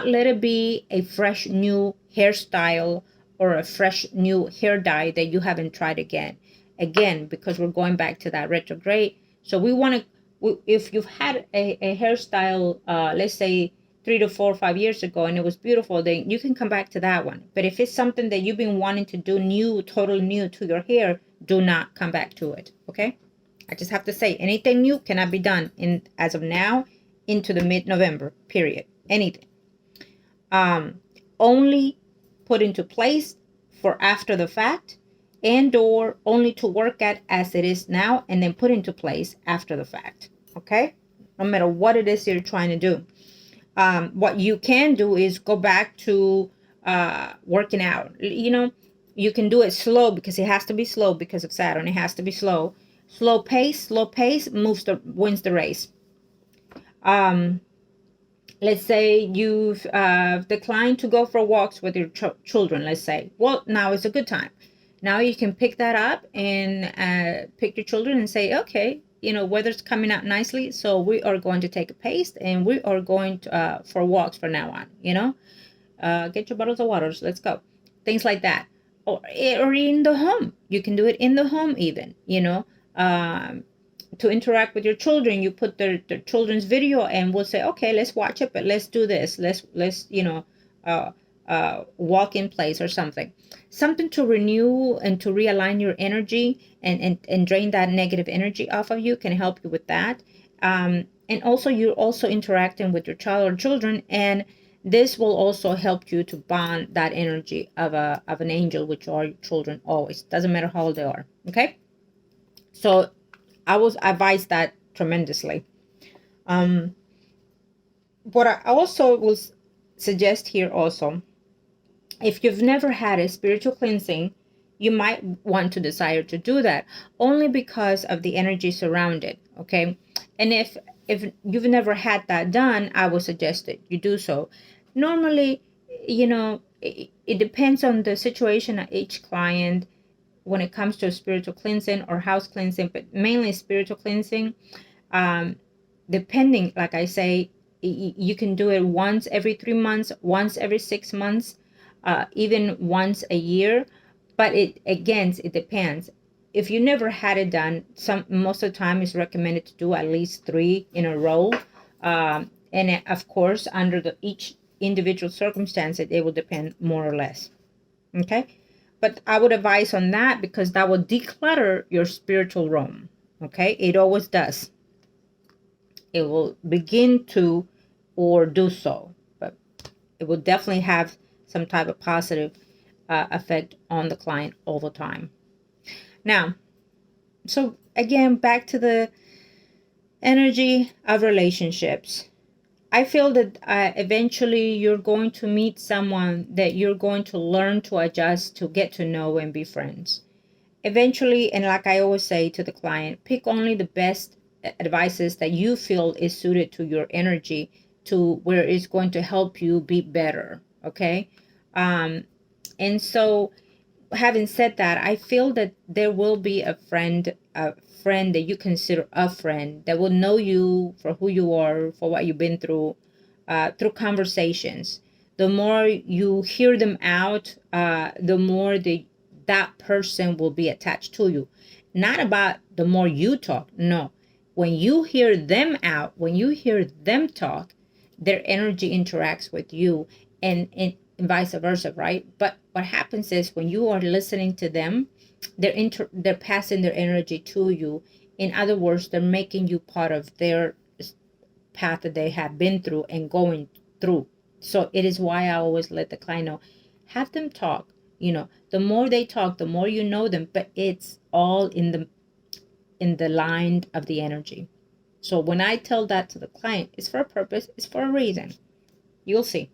let it be a fresh new hairstyle or a fresh new hair dye that you haven't tried again, because we're going back to that retrograde. So we want to, if you've had a hairstyle, let's say 3 to 4 or 5 years ago, and it was beautiful, then you can come back to that one. But if it's something that you've been wanting to do new, totally new to your hair, do not come back to it. Okay. I just have to say, anything new cannot be done as of now into the mid-November period. Anything. Only put into place for after the fact, and or only to work at as it is now, and then put into place after the fact. Okay. no matter what it is you're trying to do. What you can do is go back to working out. You can do it slow, because it has to be slow because of Saturn. It has to be slow. Slow pace wins the race. Let's say you've declined to go for walks with your children, let's say. Well, now is a good time. Now you can pick that up and pick your children and say, okay, weather's coming out nicely, so we are going to take a pace and we are going to, for walks from now on. Get your bottles of waters, let's go. Things like that. Or in the home. You can do it in the home even, to interact with your children. You put their children's video and we'll say, okay, let's watch it, but let's do this. Let's uh, walk in place or something to renew and to realign your energy and drain that negative energy off of you can help you with that. And also, you're also interacting with your child or children, and this will also help you to bond that energy of an angel, which are your children always. Doesn't matter how old they are. Okay. So I will advise that tremendously. What I also will suggest here also, if you've never had a spiritual cleansing, you might want to desire to do that only because of the energy surrounded. Okay. And if you've never had that done, I would suggest that you do so. Normally, it depends on the situation of each client when it comes to spiritual cleansing or house cleansing, but mainly spiritual cleansing. um, Depending, like I say, you can do it once every 3 months, once every 6 months, even once a year. But it depends. If you never had it done, most of the time it's recommended to do at least 3 in a row. And of course, under each individual circumstance, it will depend more or less. Okay. But I would advise on that because that will declutter your spiritual realm. Okay. It always does. It will begin to or do so, but it will definitely have some type of positive effect on the client all the time. Now, so again, back to the energy of relationships. I feel that eventually you're going to meet someone that you're going to learn to adjust, to get to know and be friends. Eventually, and like I always say to the client, pick only the best advices that you feel is suited to your energy, to where it's going to help you be better. Okay. And so, having said that, I feel that there will be a friend that you consider a friend that will know you for who you are, for what you've been through conversations. The more you hear them out, the more that person will be attached to you. Not about the more you talk. No. When you hear them out, when you hear them talk, their energy interacts with you, and vice versa, right? But what happens is when you are listening to them, they're passing their energy to you. In other words, they're making you part of their path that they have been through and going through. So it is why I always let the client know, have them talk. The more they talk, the more you know them, but it's all in the line of the energy. So when I tell that to the client, it's for a purpose, it's for a reason. You'll see.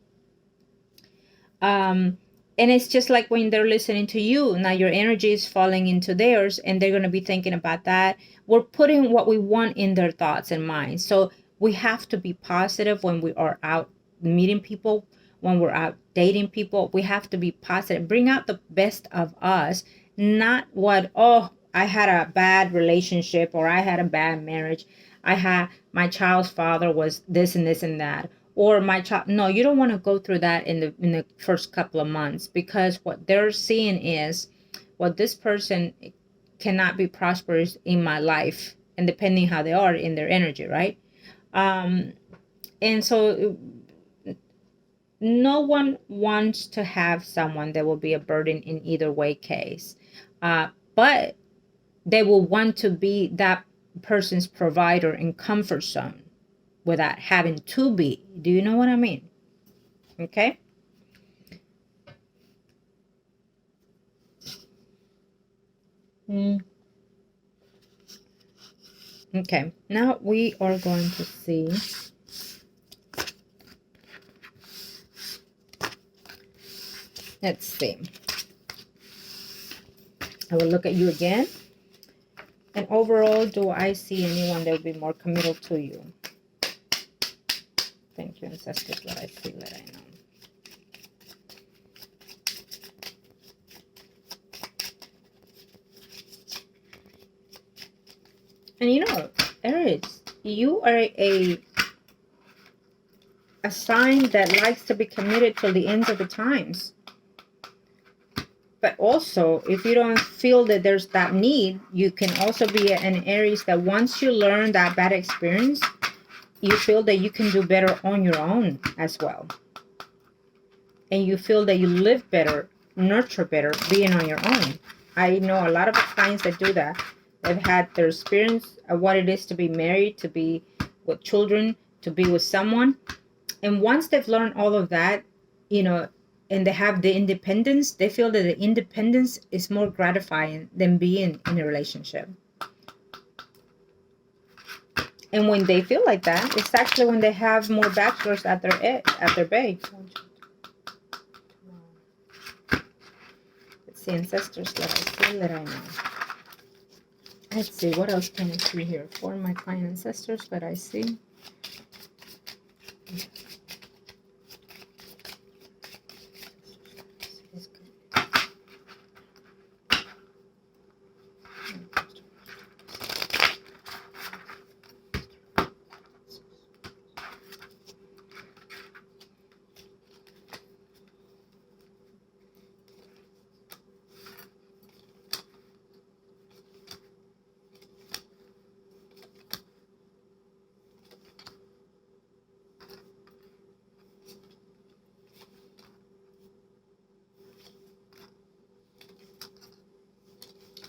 And it's just like when they're listening to you, now your energy is falling into theirs and they're going to be thinking about that. We're putting what we want in their thoughts and minds. So we have to be positive when we are out meeting people, when we're out dating people. We have to be positive, bring out the best of us, not what, oh, I had a bad relationship or I had a bad marriage. My child's father was this and this and that, or my child. No, you don't want to go through that in the first couple of months, because what they're seeing is, well, this person cannot be prosperous in my life, and depending how they are in their energy, right? And so no one wants to have someone that will be a burden in either way case, but they will want to be that person's provider and comfort zone without having to be. Do you know what I mean? Okay. Mm. Okay, now we are going to see. Let's see. I will look at you again. And overall, do I see anyone that will be more committal to you? Thank you, ancestors. Let I see, let I know. And you know, Aries, you are a sign that likes to be committed till the ends of the times. But also, if you don't feel that there's that need, you can also be an Aries that once you learn that bad experience, you feel that you can do better on your own as well. And you feel that you live better, nurture better, being on your own. I know a lot of clients that do that. They've had their experience of what it is to be married, to be with children, to be with someone. And once they've learned all of that, you know, and they have the independence, they feel that the independence is more gratifying than being in a relationship. And when they feel like that, it's actually when they have more bachelors at their base. Let's see, ancestors, let I see, let I know. Let's see, what else can I see here? For my client ancestors, let I see.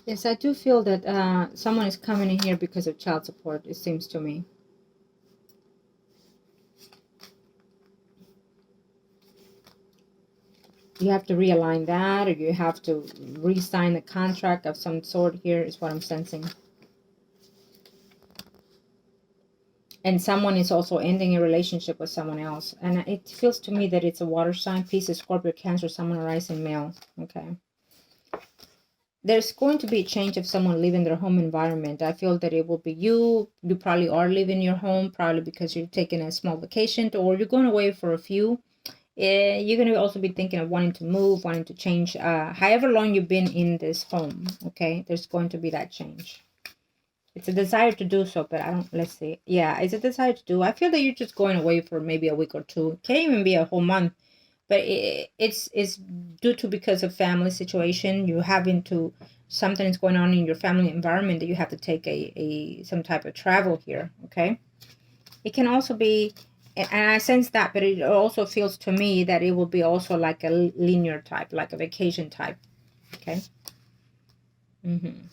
Yes, I do feel that someone is coming in here because of child support, it seems to me. You have to realign that, or you have to re-sign the contract of some sort here, is what I'm sensing. And someone is also ending a relationship with someone else. And it feels to me that it's a water sign, Pisces, Scorpio, Cancer, someone rising male. Okay. There's going to be a change of someone leaving their home environment. I feel that it will be you. You probably are leaving your home, probably because you're taking a small vacation, or you're going away for a few. You're going to also be thinking of wanting to move, wanting to change. However long you've been in this home, okay, there's going to be that change. It's a desire to do so, but I don't, let's see. Yeah, it's a desire to do. I feel that you're just going away for maybe a week or two. Can't even be a whole month. But it's due to because of family situation. You having to, something is going on in your family environment that you have to take some type of travel here, okay? It can also be, and I sense that, but it also feels to me that it will be also like a linear type, like a vacation type, okay? Mm-hmm.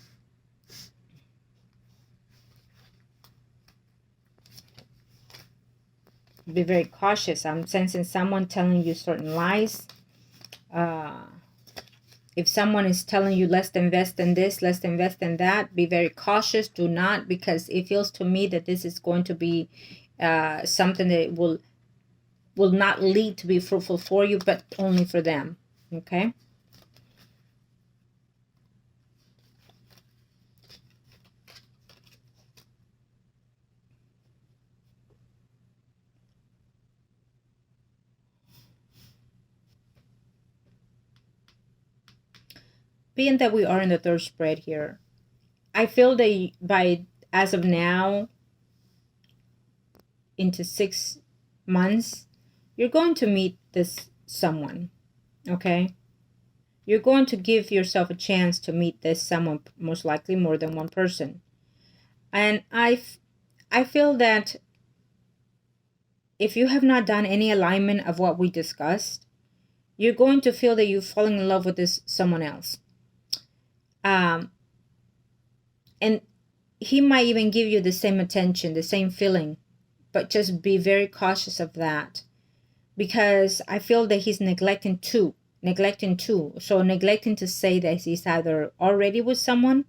Be very cautious. I'm sensing someone telling you certain lies. If someone is telling you let's invest in this, let's invest in that, be very cautious. Do not, because it feels to me that this is going to be something that will not lead to be fruitful for you, but only for them, okay? Being that we are in the third spread here, I feel that by as of now into 6 months, you're going to meet this someone, okay? You're going to give yourself a chance to meet this someone, most likely more than one person. And I feel that if you have not done any alignment of what we discussed, you're going to feel that you're falling in love with this someone else. And he might even give you the same attention, the same feeling, but just be very cautious of that, because I feel that he's neglecting too. So neglecting to say that he's either already with someone,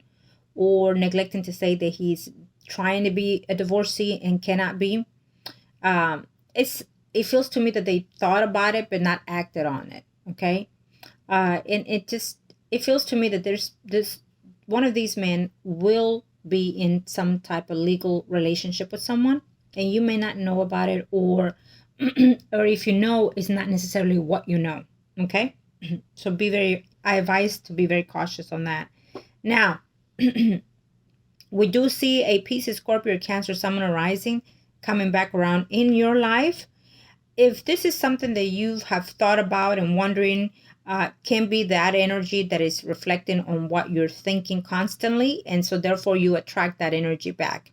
or neglecting to say that he's trying to be a divorcee and cannot be. Um, it feels to me that they thought about it but not acted on it. Okay, and it feels to me that there's this one of these men will be in some type of legal relationship with someone, and you may not know about it, or or if you know, it's not necessarily what you know. Okay, so I advise to be very cautious on that. Now, we do see a Pisces, Scorpio, Cancer, Sun, Moon, Rising coming back around in your life. If this is something that you have thought about and wondering, can be that energy that is reflecting on what you're thinking constantly, and so therefore you attract that energy back.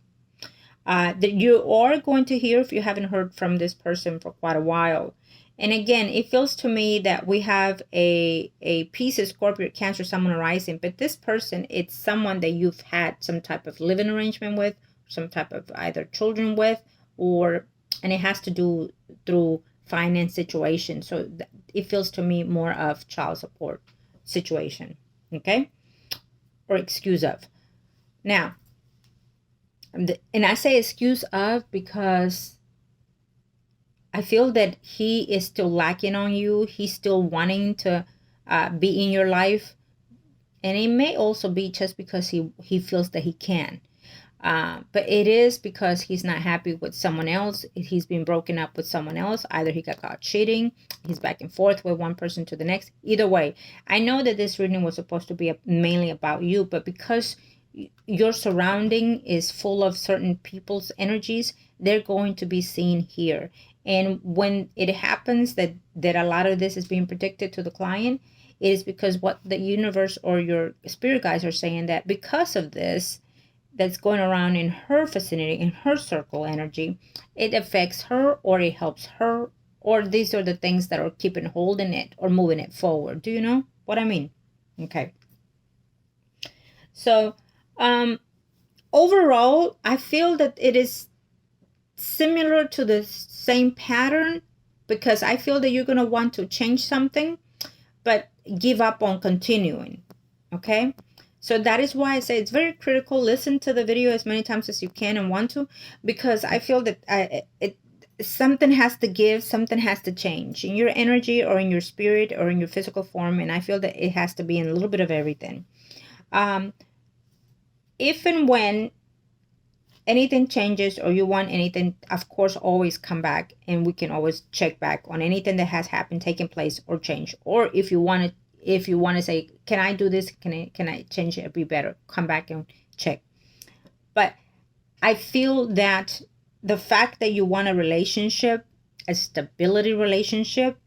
That you are going to hear if you haven't heard from this person for quite a while. And again, it feels to me that we have a Pisces, Scorpio, Cancer, Sun, Moon, Rising, but this person, it's someone that you've had some type of living arrangement with, some type of either children with, or, and it has to do through finance situation. So it feels to me more of child support situation, okay, or excuse of. Now, and I say excuse of because I feel that he is still lacking on you. He's still wanting to be in your life. And it may also be just because he feels that he can. But it is because he's not happy with someone else. He's been broken up with someone else. Either he got caught cheating, he's back and forth with one person to the next. Either way, I know that this reading was supposed to be mainly about you, but because your surrounding is full of certain people's energies, they're going to be seen here. And when it happens that a lot of this is being predicted to the client, it is because what the universe or your spirit guides are saying, that because of this that's going around in her vicinity, in her circle energy, it affects her or it helps her, or these are the things that are keeping holding it or moving it forward. Do you know what I mean? Okay. So overall, I feel that it is similar to the same pattern, because I feel that you're going to want to change something, but give up on continuing. Okay. So that is why I say it's very critical. Listen to the video as many times as you can and want to, because I feel that something has to give, something has to change in your energy or in your spirit or in your physical form. And I feel that it has to be in a little bit of everything. If and when anything changes or you want anything, of course, always come back and we can always check back on anything that has happened, taken place, or changed. Or if you want to say, can I do this? Can I change it? Be better. Come back and check. But I feel that the fact that you want a relationship, a stability relationship,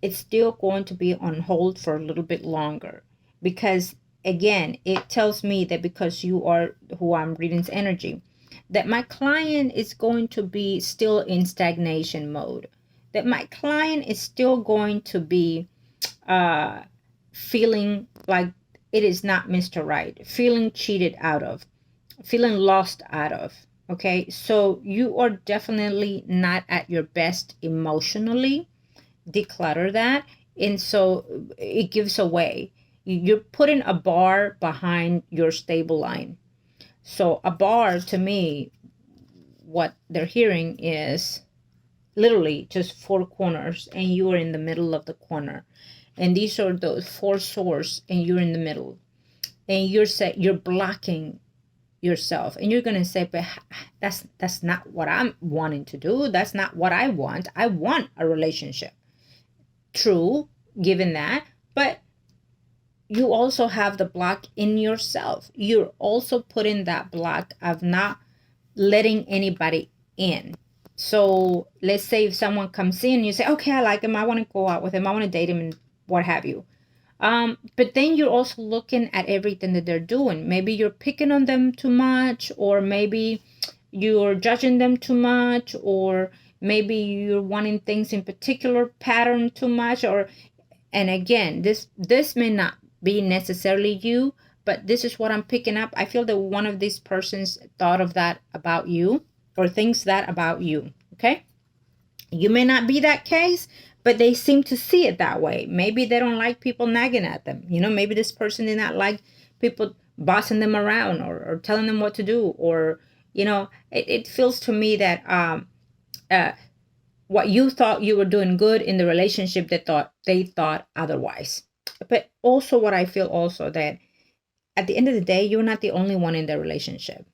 it's still going to be on hold for a little bit longer, because again, it tells me that because you are who I'm reading's energy, that my client is going to be still in stagnation mode, that my client is still going to be feeling like it is not Mr. Right, feeling cheated out of, feeling lost out of. Okay, so you are definitely not at your best emotionally. Declutter that. And so it gives away. You're putting a bar behind your stable line. So a bar, to me, what they're hearing is literally just four corners, and you are in the middle of the corner. And these are those four swords, and you're in the middle. And you're blocking yourself, and you're gonna say, but that's not what I'm wanting to do. That's not what I want. I want a relationship. True, given that, but you also have the block in yourself. You're also putting that block of not letting anybody in. So let's say if someone comes in, you say, okay, I like him, I want to go out with him, I want to date him, and what have you. But then you're also looking at everything that they're doing. Maybe you're picking on them too much, or maybe you're judging them too much, or maybe you're wanting things in particular pattern too much, or, and again, this may not be necessarily you, but this is what I'm picking up. I feel that one of these persons thought of that about you, or thinks that about you. Okay, you may not be that case, but they seem to see it that way. Maybe they don't like people nagging at them. Maybe this person did not like people bossing them around, or telling them what to do, or You know, it feels to me that uh, what you thought you were doing good in the relationship, they thought otherwise. But also what I feel also that at the end of the day, you're not the only one in the relationship.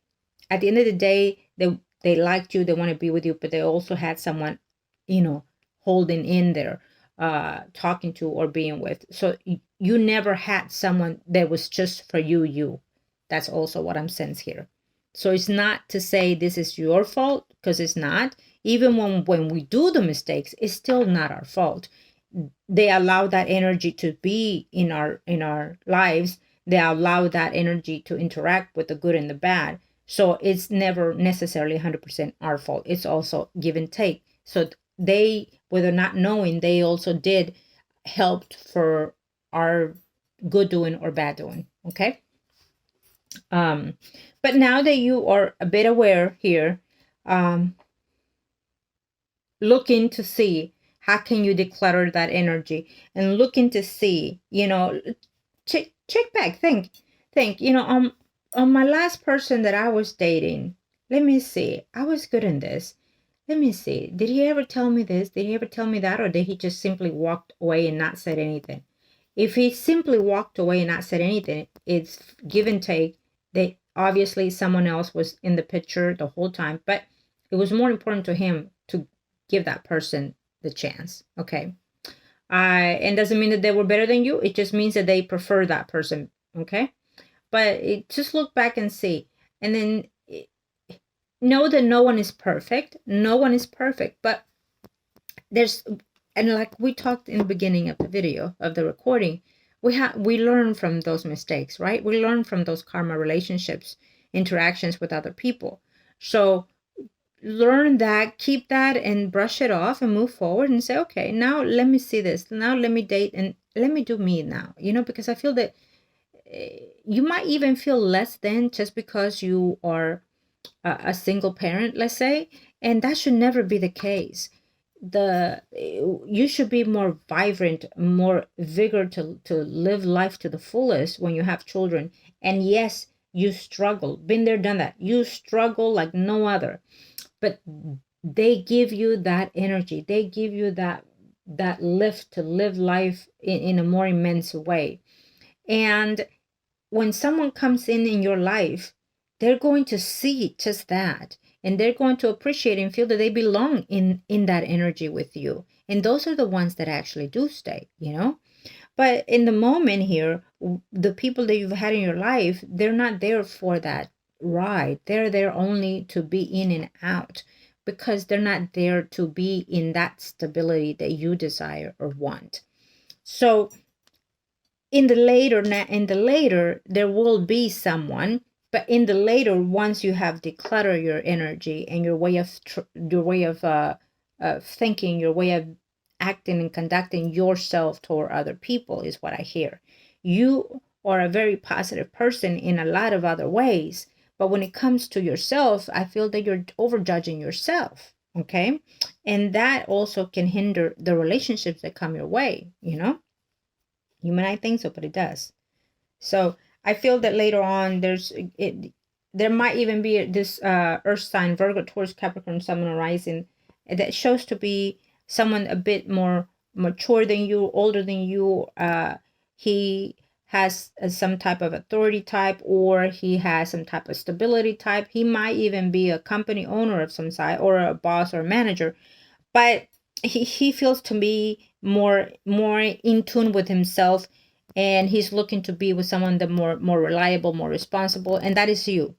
At the end of the day, they liked you, they want to be with you, but they also had someone, you know, holding in there, talking to or being with. So you never had someone that was just for you. That's also what I'm sensing here. So it's not to say this is your fault, because it's not. Even when we do the mistakes, it's still not our fault. They allow that energy to be in our lives. They allow that energy to interact with the good and the bad. So it's never necessarily 100% our fault. It's also give and take. So they, whether not knowing, they also did helped for our good doing or bad doing. Okay. But now that you are a bit aware here, um, looking to see how can you declutter that energy, and looking to see, you know, check back, think, you know, on my last person that I was dating, let me see, I was good in this. Let me see, did he ever tell me this? Did he ever tell me that? Or did he just simply walked away and not said anything? If he simply walked away and not said anything, it's give and take. They obviously someone else was in the picture the whole time, but it was more important to him to give that person the chance. Okay. And doesn't mean that they were better than you. It just means that they prefer that person. Okay. But just look back and see. And then know that no one is perfect. No one is perfect. But there's, and like we talked in the beginning of the video, of the recording, we learn from those mistakes, right? We learn from those karma relationships, interactions with other people. So learn that, keep that, and brush it off and move forward and say, okay, now let me see this. Now let me date and let me do me now, you know, because I feel that you might even feel less than just because you are a single parent, let's say, and that should never be the case. You should be more vibrant, more vigor to live life to the fullest when you have children. And yes, you struggle, been there, done that, you struggle like no other, but they give you that energy, they give you that lift to live life in a more immense way. And when someone comes in your life, they're going to see just that, and they're going to appreciate and feel that they belong in that energy with you, and those are the ones that actually do stay, you know. But in the moment here, the people that you've had in your life, they're not there for that ride. They're there only to be in and out, because they're not there to be in that stability that you desire or want. So in the later there will be someone, but in the later, once you have decluttered your energy and your way of thinking, your way of acting and conducting yourself toward other people, is what I hear. You are a very positive person in a lot of other ways, but when it comes to yourself, I feel that you're overjudging yourself. Okay. And that also can hinder the relationships that come your way, you know. You might not think so, but it does. So I feel that later on, there might even be this Earth sign, Virgo, Taurus, Capricorn, Sun, Moon, Rising, that shows to be someone a bit more mature than you, older than you. He has some type of authority type, or he has some type of stability type. He might even be a company owner of some side, or a boss or a manager, but he feels to be more in tune with himself, and he's looking to be with someone that more reliable, more responsible, and that is you.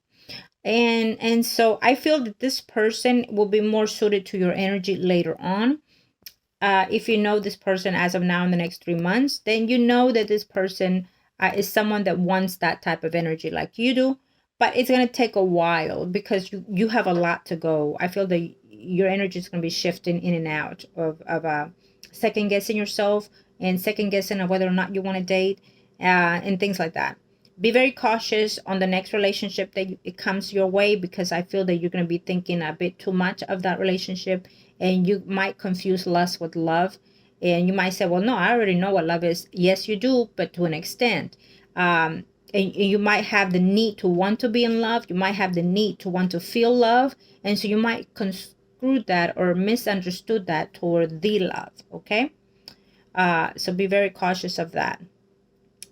And so I feel that this person will be more suited to your energy later on. If you know this person as of now in the next 3 months, then you know that this person is someone that wants that type of energy like you do. But it's going to take a while, because you have a lot to go. I feel that your energy is going to be shifting in and out of second guessing yourself, and second guessing of whether or not you want to date, and things like that. Be very cautious on the next relationship that it comes your way, because I feel that you're going to be thinking a bit too much of that relationship, and you might confuse lust with love. And you might say, well, no, I already know what love is. Yes, you do, but to an extent. and you might have the need to want to be in love. You might have the need to want to feel love. And so you might construe that or misunderstood that toward the love. Okay. So be very cautious of that.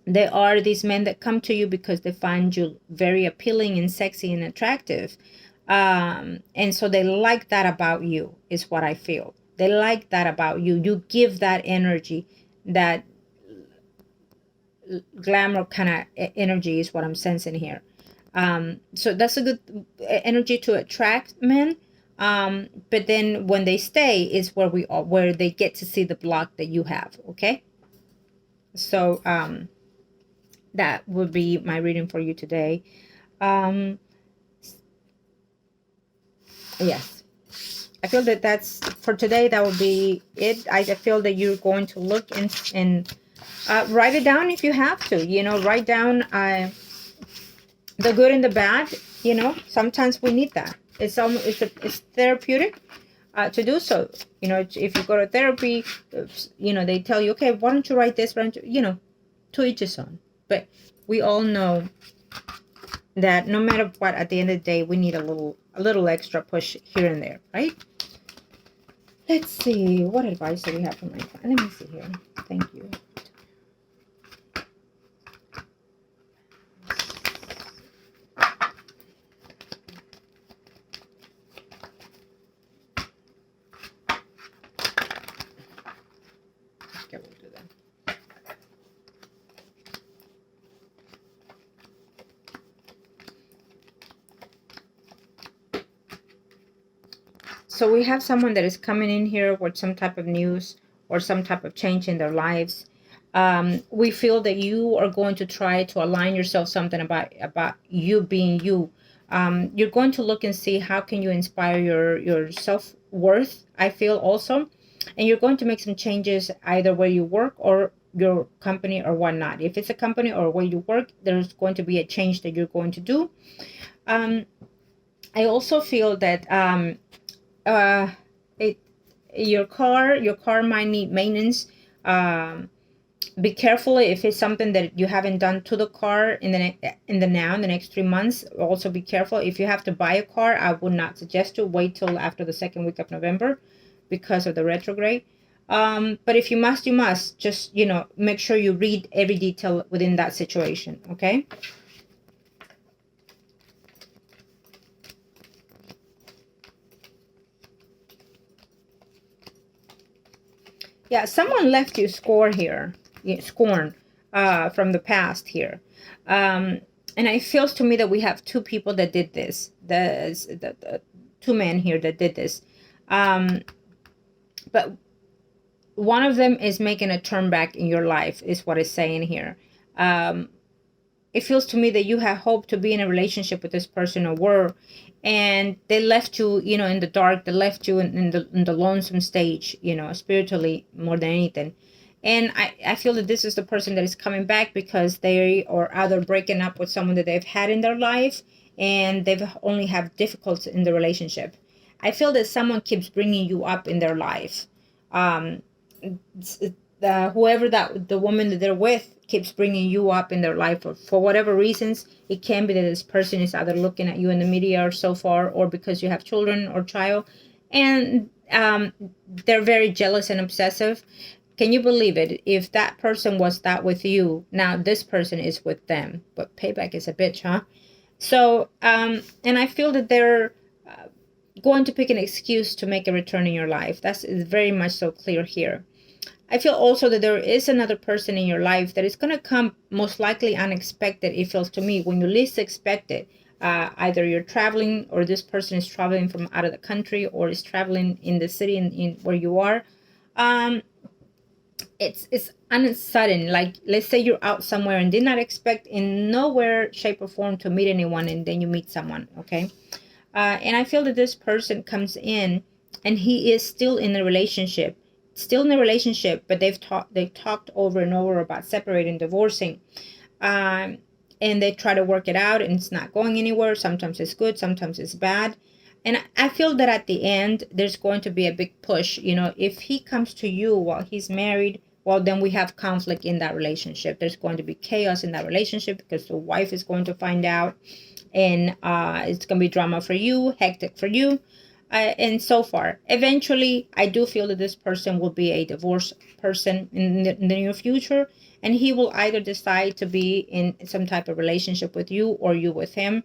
There are these men that come to you because they find you very appealing and sexy and attractive. And so they like that about you, is what I feel. They like that about you. You give that energy, that glamour kind of energy is what I'm sensing here. So that's a good energy to attract men. But then when they stay is where we are, where they get to see the block that you have. Okay. So, that would be my reading for you today. Yes, I feel that that's for today. That would be it. I feel that you're going to look and write it down if you have to. Write down the good and the bad. Sometimes we need that. It's therapeutic to do so. If you go to therapy, they tell you, okay, why don't you write this? Why don't you, to each his own. But we all know that no matter what, at the end of the day, we need a little extra push here and there, right? Let's see, what advice do we have for my client? Let me see here. Thank you. Okay, we'll do that. So we have someone that is coming in here with some type of news or some type of change in their lives. We feel that you are going to try to align yourself something about you being you. You're going to look and see how can you inspire your self-worth, I feel also. And you're going to make some changes either where you work or your company or whatnot. If it's a company or where you work, there's going to be a change that you're going to do. I also feel that your car might need maintenance. Be careful if it's something that you haven't done to the car in the next 3 months. Also be careful if you have to buy a car. I would not suggest to wait till after the second week of November because of the retrograde. But if you must, you must. Just make sure you read every detail within that situation. Okay. Yeah, someone left you scorn from the past here. And it feels to me that we have two people that did this. The two men here that did this. But one of them is making a turn back in your life, is what it's saying here. It feels to me that you have hope to be in a relationship with this person or were, and they left you, in the dark. They left you in the lonesome stage, spiritually more than anything. And I feel that this is the person that is coming back because they are either breaking up with someone that they've had in their life and they've only have difficulties in the relationship. I feel that someone keeps bringing you up in their life. Whoever the woman that they're with keeps bringing you up in their life for whatever reasons. It can be that this person is either looking at you in the media or so far, or because you have children or child, and they're very jealous and obsessive. Can you believe it? If that person was that with you, now this person is with them. But payback is a bitch, huh? So, and I feel that they're going to pick an excuse to make a return in your life. That's very much so clear here. I feel also that there is another person in your life that is going to come most likely unexpected. It feels to me when you least expect it. Either you're traveling, or this person is traveling from out of the country, or is traveling in the city in where you are. It's unsudden. Like, let's say you're out somewhere and did not expect in nowhere, shape, or form to meet anyone, and then you meet someone. Okay, and I feel that this person comes in, and he is still in a relationship. But they've talked over and over about separating, divorcing, and they try to work it out, and it's not going anywhere. Sometimes it's good, sometimes it's bad, and I feel that at the end there's going to be a big push. If he comes to you while he's married well, then we have conflict in that relationship. There's going to be chaos in that relationship because the wife is going to find out, and it's going to be drama for you, hectic for you, and so far. Eventually, I do feel that this person will be a divorced person in the near future, and he will either decide to be in some type of relationship with you or you with him.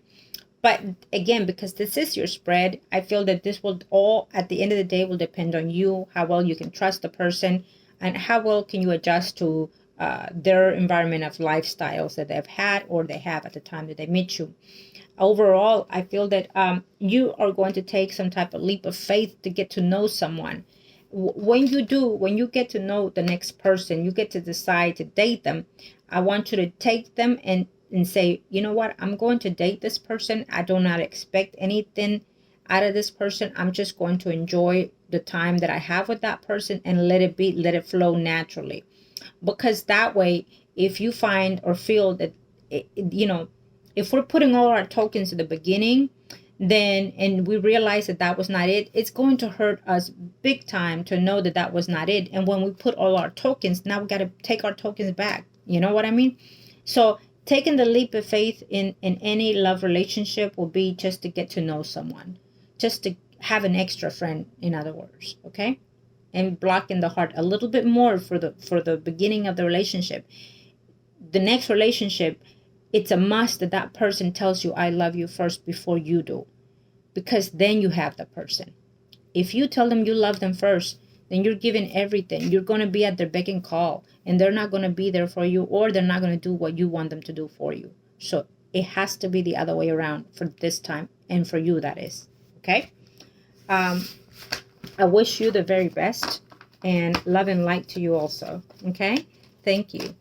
But again, because this is your spread, I feel that this will all, at the end of the day, will depend on you, how well you can trust the person, and how well can you adjust to their environment of lifestyles that they've had or they have at the time that they meet you. Overall, I feel that you are going to take some type of leap of faith to get to know someone. When you do, when you get to know the next person, you get to decide to date them. I want you to take them and say, you know what, I'm going to date this person. I do not expect anything out of this person. I'm just going to enjoy the time that I have with that person and let it be, let it flow naturally. Because that way, if you find or feel that if we're putting all our tokens at the beginning, then and we realize that that was not it, it's going to hurt us big time to know that that was not it. And when we put all our tokens, now we got to take our tokens back. You know what I mean? So taking the leap of faith in any love relationship will be just to get to know someone, just to have an extra friend, in other words. Okay, and blocking the heart a little bit more for the beginning of the relationship. The next relationship, it's a must that that person tells you I love you first before you do, because then you have the person. If you tell them you love them first, then you're giving everything. You're going to be at their beck and call, and they're not going to be there for you, or they're not going to do what you want them to do for you. So it has to be the other way around for this time, and for you, that is. Okay? I wish you the very best, and love and light to you also. Okay? Thank you.